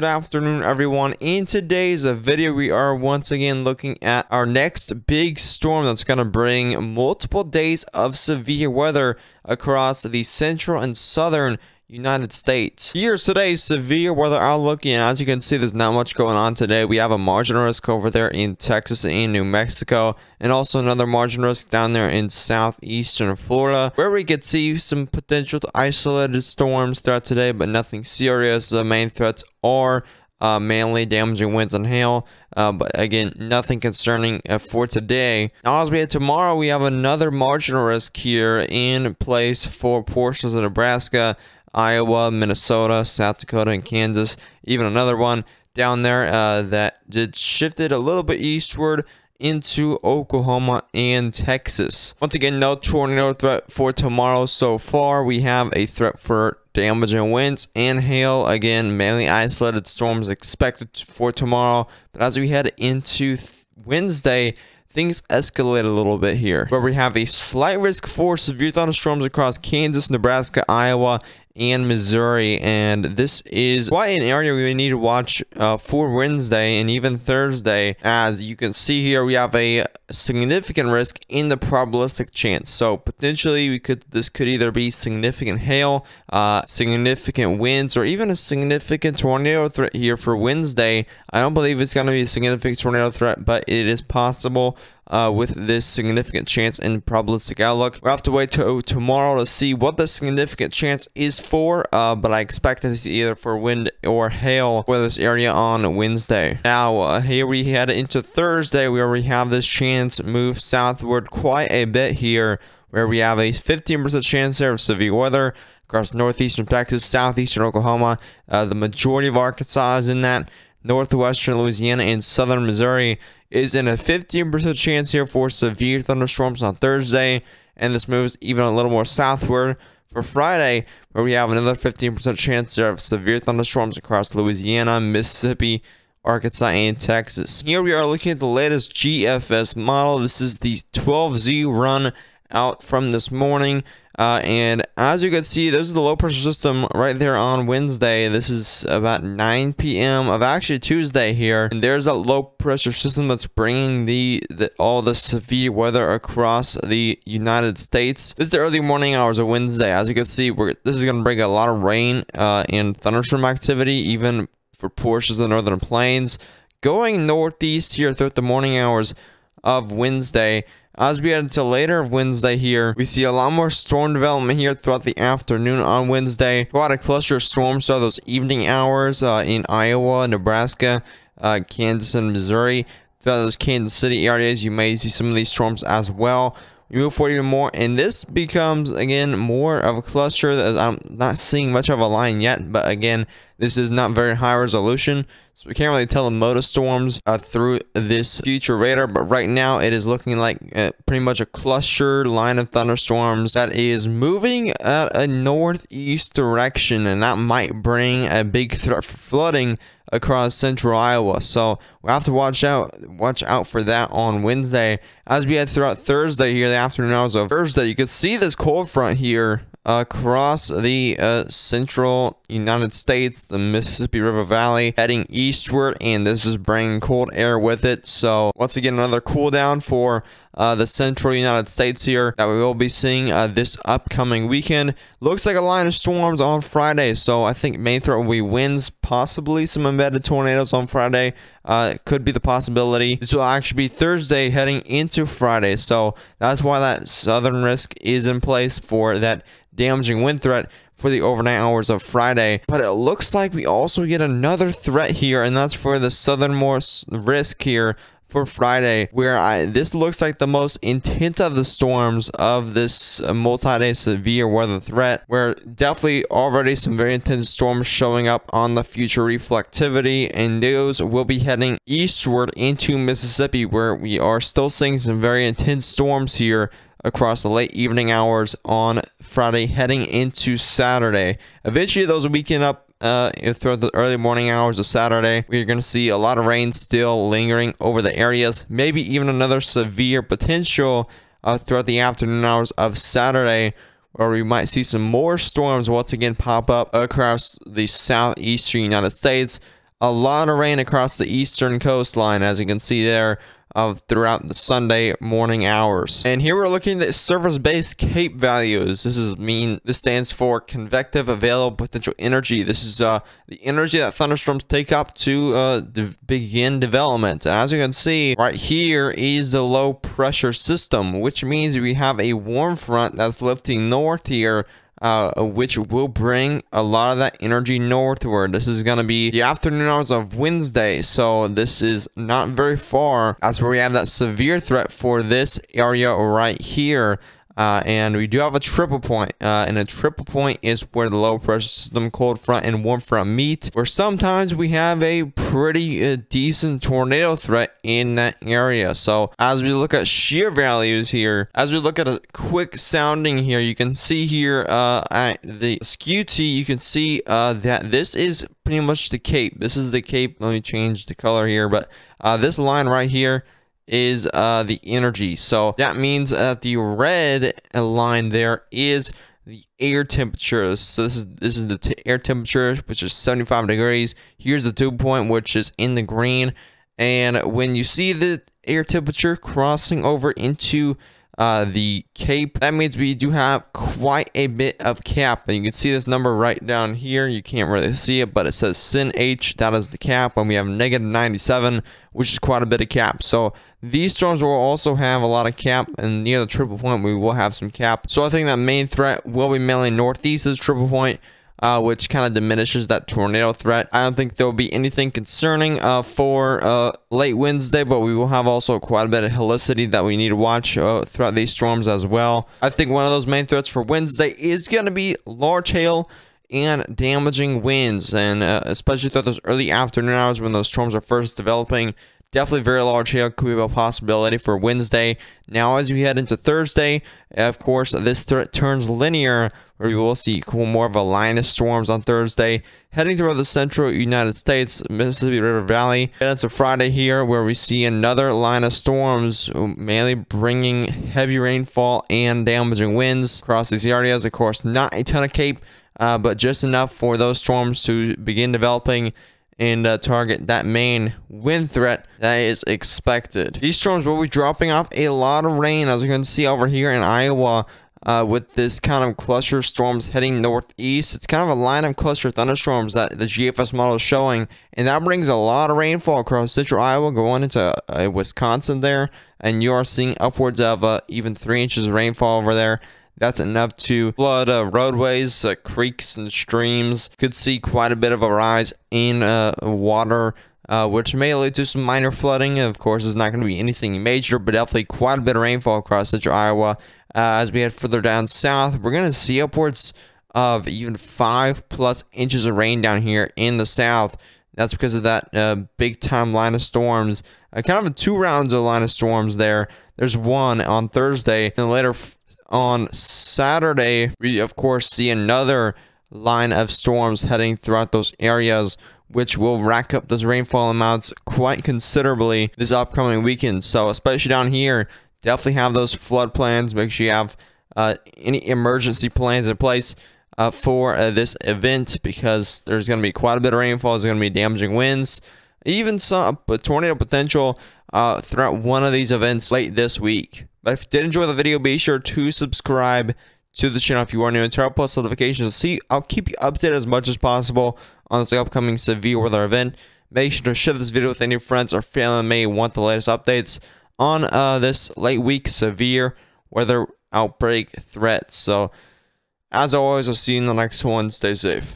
Good afternoon, everyone. In today's video, we are once again looking at our next big storm that's going to bring multiple days of severe weather across the central and southern United States. Here's today's severe weather outlook, and as you can see, there's not much going on today. We have a marginal risk over there in Texas and New Mexico, and also another marginal risk down there in southeastern Florida, where we could see some potential isolated storms throughout today, but nothing serious. The main threats are mainly damaging winds and hail, but again, nothing concerning for today. Now, as we head tomorrow, we have another marginal risk here in place for portions of Nebraska, Iowa, Minnesota, South Dakota, and Kansas. Even another one down there that did shifted a little bit eastward into Oklahoma and Texas. Once again, no tornado threat for tomorrow so far. We have a threat for damaging winds and hail. Again, mainly isolated storms expected for tomorrow. But as we head into Wednesday, things escalate a little bit here, where we have a slight risk for severe thunderstorms across Kansas, Nebraska, Iowa, and Missouri, and this is quite an area we need to watch for Wednesday and even Thursday. As you can see here, we have a significant risk in the probabilistic chance, so potentially this could either be significant hail, significant winds, or even a significant tornado threat here for Wednesday. I don't believe it's going to be a significant tornado threat, but it is possible with this significant chance in probabilistic outlook. We'll have to wait till tomorrow to see what the significant chance is for, but I expect it either for wind or hail for this area on Wednesday. Now, here we head into Thursday, where we have this chance move southward quite a bit here, where we have a 15% chance there of severe weather across northeastern Texas, southeastern Oklahoma. The majority of Arkansas is in that. Northwestern Louisiana and southern Missouri is in a 15% chance here for severe thunderstorms on Thursday, and this moves even a little more southward for Friday, where we have another 15% chance there of severe thunderstorms across Louisiana, Mississippi, Arkansas, and Texas. Here we are looking at the latest GFS model. This is the 12Z run out from this morning. And as you can see, there's the low pressure system right there on Wednesday. This is about 9 p.m. of actually Tuesday here, and there's a low pressure system that's bringing all the severe weather across the United States. This is the early morning hours of Wednesday. As you can see, this is going to bring a lot of rain and thunderstorm activity, even for portions of the northern plains, going northeast here throughout the morning hours of Wednesday. As we head until later of Wednesday here, we see a lot more storm development here throughout the afternoon on Wednesday. Quite a cluster of storms throughout those evening hours in Iowa, Nebraska, Kansas, and Missouri. Throughout those Kansas City areas, you may see some of these storms as well. We move forward even more, and this becomes, again, more of a cluster that I'm not seeing much of a line yet, but again, this is not very high resolution, so we can't really tell the mode of storms through this future radar, but right now it is looking like pretty much a clustered line of thunderstorms that is moving at a northeast direction, and that might bring a big threat for flooding across central Iowa. So we'll have to watch out for that on Wednesday. As we head throughout Thursday here, the afternoon hours of Thursday, you can see this cold front here across the central United States, the Mississippi River Valley, heading eastward, and this is bringing cold air with it. So once again, another cool down for the central United States here that we will be seeing this upcoming weekend. Looks like a line of storms on Friday, so I think main threat will be winds, possibly some embedded tornadoes on Friday. It could be the possibility. This will actually be Thursday heading into Friday, so that's why that southern risk is in place for that damaging wind threat for the overnight hours of Friday. But it looks like we also get another threat here, and that's for the southernmost risk here for Friday, where this looks like the most intense of the storms of this multi-day severe weather threat, where definitely already some very intense storms showing up on the future reflectivity, and those will be heading eastward into Mississippi, where we are still seeing some very intense storms here across the late evening hours on Friday heading into Saturday. Eventually those will weaken up throughout the early morning hours of Saturday. We're going to see a lot of rain still lingering over the areas, maybe even another severe potential throughout the afternoon hours of Saturday, where we might see some more storms once again pop up across the southeastern United States. a lot of rain across the eastern coastline, as you can see there, throughout the Sunday morning hours. And here we're looking at surface-based CAPE values. This stands for convective available potential energy. This is the energy that thunderstorms take up to begin development. And as you can see, right here is the low pressure system, which means we have a warm front that's lifting north here, which will bring a lot of that energy northward. This is going to be the afternoon hours of Wednesday, so this is not very far. That's where we have that severe threat for this area right here. And we do have a triple point, and a triple point is where the low pressure system, cold front, and warm front meet, where sometimes we have a pretty decent tornado threat in that area. So as we look at shear values here, as we look at a quick sounding here, you can see here at the SQT, you can see that this is pretty much the CAPE. This is the CAPE. Let me change the color here, but this line right here is the energy. So that means that the red line there is the air temperature. So this is the air temperature, which is 75 degrees. Here's the dew point, which is in the green. And when you see the air temperature crossing over into the CAPE, that means we do have quite a bit of cap. And you can see this number right down here. You can't really see it, but it says sin H. That is the cap. And we have negative 97, which is quite a bit of cap. So these storms will also have a lot of cap, and near the triple point we will have some cap. So I think that main threat will be mainly northeast of this triple point, which kind of diminishes that tornado threat. I don't think there will be anything concerning for late Wednesday, but we will have also quite a bit of helicity that we need to watch throughout these storms as well. I think one of those main threats for Wednesday is going to be large hail and damaging winds, and especially throughout those early afternoon hours when those storms are first developing. Definitely very large hail could be a possibility for Wednesday. Now, as we head into Thursday, of course, this threat turns linear, where we will see more of a line of storms on Thursday, heading through the central United States, Mississippi River Valley. And it's a Friday here, where we see another line of storms, mainly bringing heavy rainfall and damaging winds across these areas. Of course, not a ton of CAPE, but just enough for those storms to begin developing and target that main wind threat that is expected. These storms will be dropping off a lot of rain, as you can see over here in Iowa, with this kind of cluster storms heading northeast. It's kind of a line of cluster thunderstorms that the GFS model is showing, and that brings a lot of rainfall across central Iowa going into Wisconsin there, and you are seeing upwards of even 3 inches of rainfall over there. That's enough to flood roadways, creeks, and streams. Could see quite a bit of a rise in water, which may lead to some minor flooding. Of course, it's not going to be anything major, but definitely quite a bit of rainfall across central Iowa. As we head further down south, we're going to see upwards of even 5+ inches of rain down here in the south. That's because of that big-time line of storms. Kind of 2 rounds of line of storms there. There's one on Thursday, and later on Saturday, we of course see another line of storms heading throughout those areas, which will rack up those rainfall amounts quite considerably this upcoming weekend. So especially down here, definitely have those flood plans. Make sure you have any emergency plans in place for this event, because there's going to be quite a bit of rainfall. There's going to be damaging winds, even some tornado potential throughout one of these events late this week. But if you did enjoy the video, be sure to subscribe to the channel if you are new, and turn on post notifications. I'll keep you updated as much as possible on this upcoming severe weather event. Make sure to share this video with any friends or family that may want the latest updates on this late week severe weather outbreak threat. So, as always, I'll see you in the next one. Stay safe.